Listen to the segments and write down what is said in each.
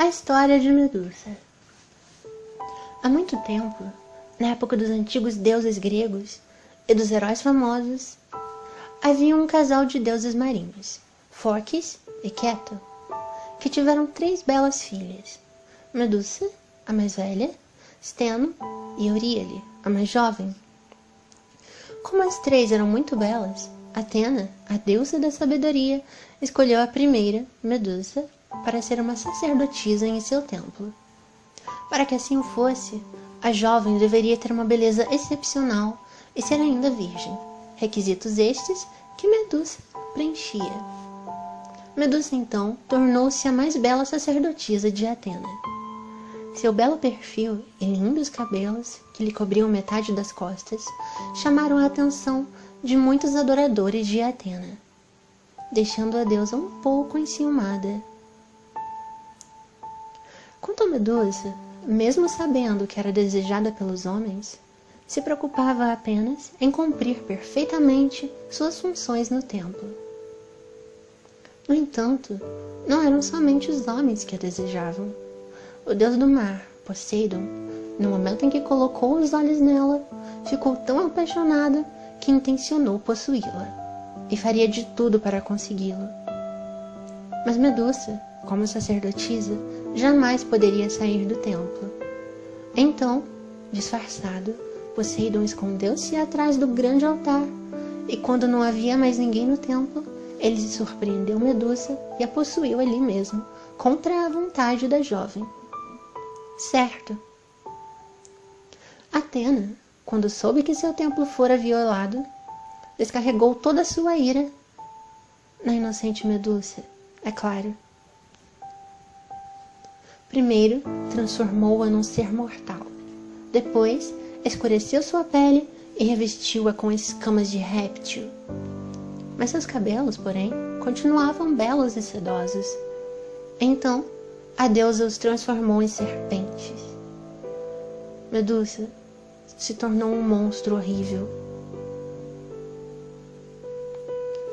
história de Medusa. Há muito tempo, na época dos antigos deuses gregos e dos heróis famosos, havia um casal de deuses marinhos, Fóquis e Queto, que tiveram 3 belas filhas, Medusa, a mais velha, Steno e Euríale, a mais jovem. Como as 3 eram muito belas, Atena, a deusa da sabedoria, escolheu a primeira, Medusa, para ser uma sacerdotisa em seu templo. Para que assim o fosse, a jovem deveria ter uma beleza excepcional e ser ainda virgem, requisitos estes que Medusa preenchia. Medusa, então, tornou-se a mais bela sacerdotisa de Atena. Seu belo perfil e lindos cabelos, que lhe cobriam metade das costas, chamaram a atenção de muitos adoradores de Atena, deixando a deusa um pouco enciumada. Quanto a Medusa, mesmo sabendo que era desejada pelos homens, se preocupava apenas em cumprir perfeitamente suas funções no templo. No entanto, não eram somente os homens que a desejavam. O deus do mar, Poseidon, no momento em que colocou os olhos nela, ficou tão apaixonado que intencionou possuí-la, e faria de tudo para consegui-lo. Mas Medusa, como sacerdotisa, jamais poderia sair do templo. Então, disfarçado, Poseidon escondeu-se atrás do grande altar, e quando não havia mais ninguém no templo, ele surpreendeu Medusa e a possuiu ali mesmo, contra a vontade da jovem. Certo. Atena, quando soube que seu templo fora violado, descarregou toda a sua ira na inocente Medusa, é claro. Primeiro, transformou-a num ser mortal. Depois, escureceu sua pele e revestiu-a com escamas de réptil. Mas seus cabelos, porém, continuavam belos e sedosos. Então, a deusa os transformou em serpentes. Medusa se tornou um monstro horrível.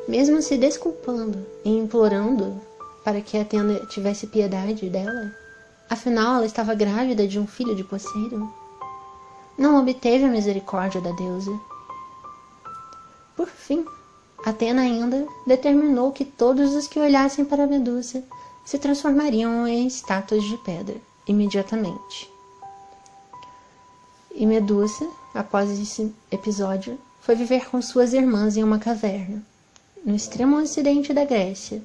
Mesmo se desculpando e implorando para que Atena tivesse piedade dela, afinal ela estava grávida de um filho de Poseidon, não obteve a misericórdia da deusa. Por fim, Atena ainda determinou que todos os que olhassem para Medusa se transformariam em estátuas de pedra, imediatamente. E Medusa, após esse episódio, foi viver com suas irmãs em uma caverna, no extremo ocidente da Grécia.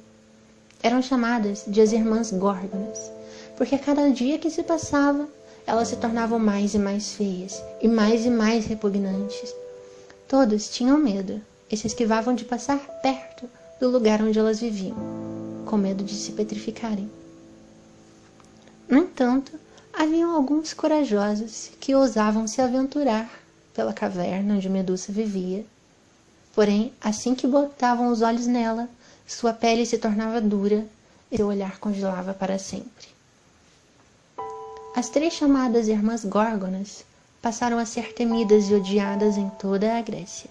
Eram chamadas de as Irmãs Górgonas, porque a cada dia que se passava, elas se tornavam mais e mais feias, e mais repugnantes. Todos tinham medo, e se esquivavam de passar perto do lugar onde elas viviam, com medo de se petrificarem. No entanto, haviam alguns corajosos que ousavam se aventurar pela caverna onde Medusa vivia. Porém, assim que botavam os olhos nela, sua pele se tornava dura e seu olhar congelava para sempre. As 3 chamadas Irmãs Górgonas passaram a ser temidas e odiadas em toda a Grécia.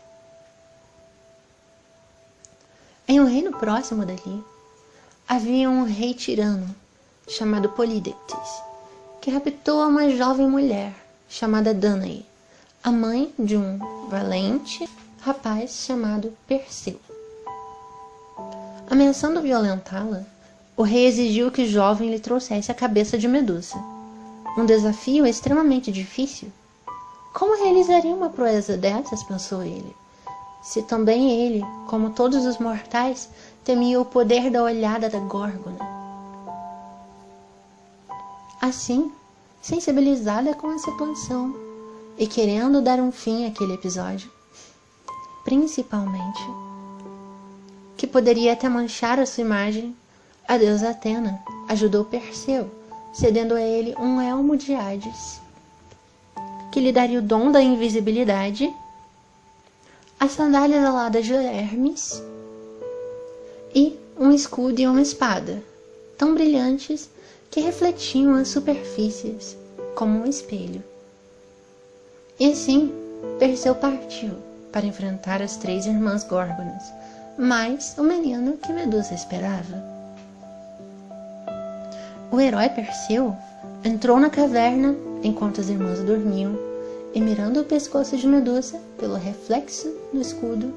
Em um reino próximo dali, havia um rei tirano chamado Polídectes, que raptou uma jovem mulher chamada Danae, a mãe de um valente rapaz chamado Perseu. Ameaçando violentá-la, o rei exigiu que o jovem lhe trouxesse a cabeça de Medusa. Um desafio extremamente difícil. Como realizaria uma proeza dessas, pensou ele, se também ele, como todos os mortais, temia o poder da olhada da Górgona. Assim, sensibilizada com a situação e querendo dar um fim àquele episódio, principalmente, que poderia até manchar a sua imagem, a deusa Atena ajudou Perseu, cedendo a ele um elmo de Hades, que lhe daria o dom da invisibilidade, as sandálias aladas de Hermes e um escudo e uma espada, tão brilhantes que refletiam as superfícies como um espelho. E assim, Perseu partiu para enfrentar as 3 irmãs Górgonas, mais o menino que Medusa esperava. O herói Perseu entrou na caverna enquanto as irmãs dormiam e, mirando o pescoço de Medusa pelo reflexo do escudo,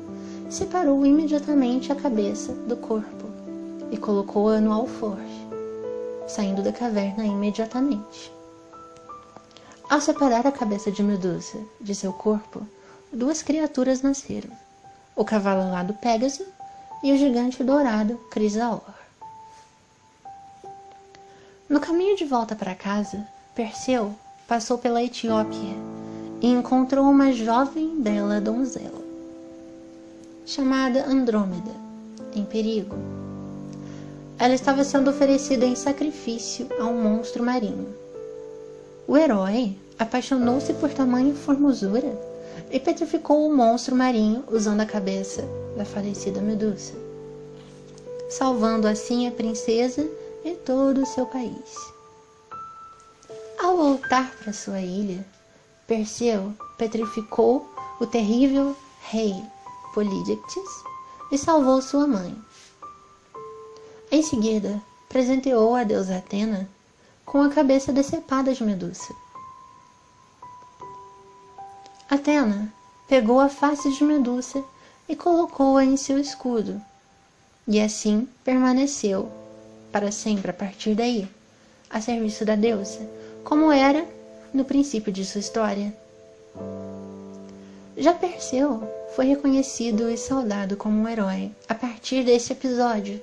separou imediatamente a cabeça do corpo e colocou-a no alforje, saindo da caverna imediatamente. Ao separar a cabeça de Medusa de seu corpo, 2 criaturas nasceram, o cavalo alado Pégaso e o gigante dourado Crisaor. No caminho de volta para casa, Perseu passou pela Etiópia e encontrou uma jovem bela donzela, chamada Andrômeda, em perigo. Ela estava sendo oferecida em sacrifício a um monstro marinho. O herói apaixonou-se por tamanha formosura e petrificou o monstro marinho usando a cabeça da falecida Medusa, salvando assim a princesa e todo o seu país. Ao voltar para sua ilha, Perseu petrificou o terrível rei Polídectes e salvou sua mãe. Em seguida, presenteou a deusa Atena com a cabeça decepada de Medusa. Atena pegou a face de Medusa e colocou-a em seu escudo, e assim permaneceu para sempre a partir daí, a serviço da deusa, como era no princípio de sua história. Já Perseu foi reconhecido e saudado como um herói a partir desse episódio.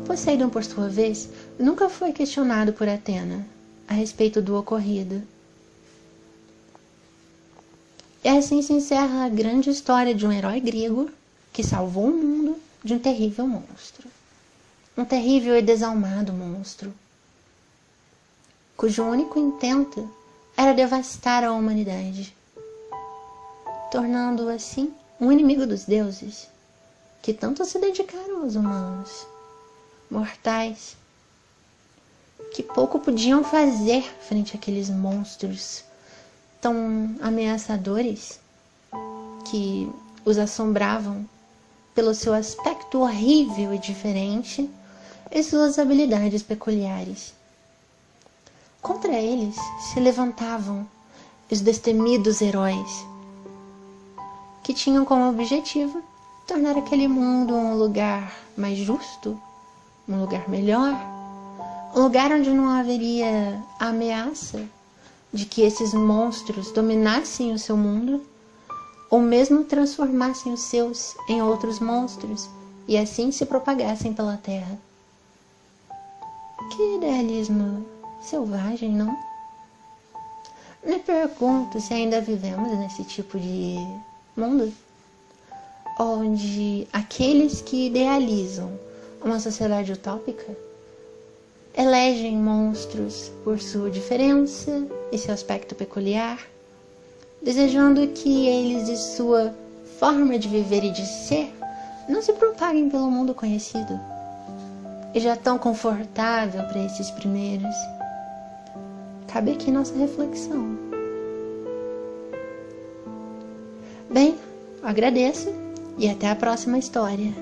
Poseidon, por sua vez, nunca foi questionado por Atena a respeito do ocorrido. E assim se encerra a grande história de um herói grego que salvou o mundo de um terrível monstro. Um terrível e desalmado monstro, cujo único intento era devastar a humanidade, tornando-o assim um inimigo dos deuses, que tanto se dedicaram aos humanos, mortais, que pouco podiam fazer frente àqueles monstros tão ameaçadores que os assombravam pelo seu aspecto horrível e diferente e suas habilidades peculiares. Contra eles se levantavam os destemidos heróis, que tinham como objetivo tornar aquele mundo um lugar mais justo, um lugar melhor, um lugar onde não haveria a ameaça de que esses monstros dominassem o seu mundo, ou mesmo transformassem os seus em outros monstros e assim se propagassem pela terra. Que idealismo selvagem, não? Me pergunto se ainda vivemos nesse tipo de mundo, onde aqueles que idealizam uma sociedade utópica elegem monstros por sua diferença e seu aspecto peculiar, desejando que eles e sua forma de viver e de ser não se propaguem pelo mundo conhecido, e já tão confortável para esses primeiros. Cabe aqui nossa reflexão. Bem, agradeço e até a próxima história.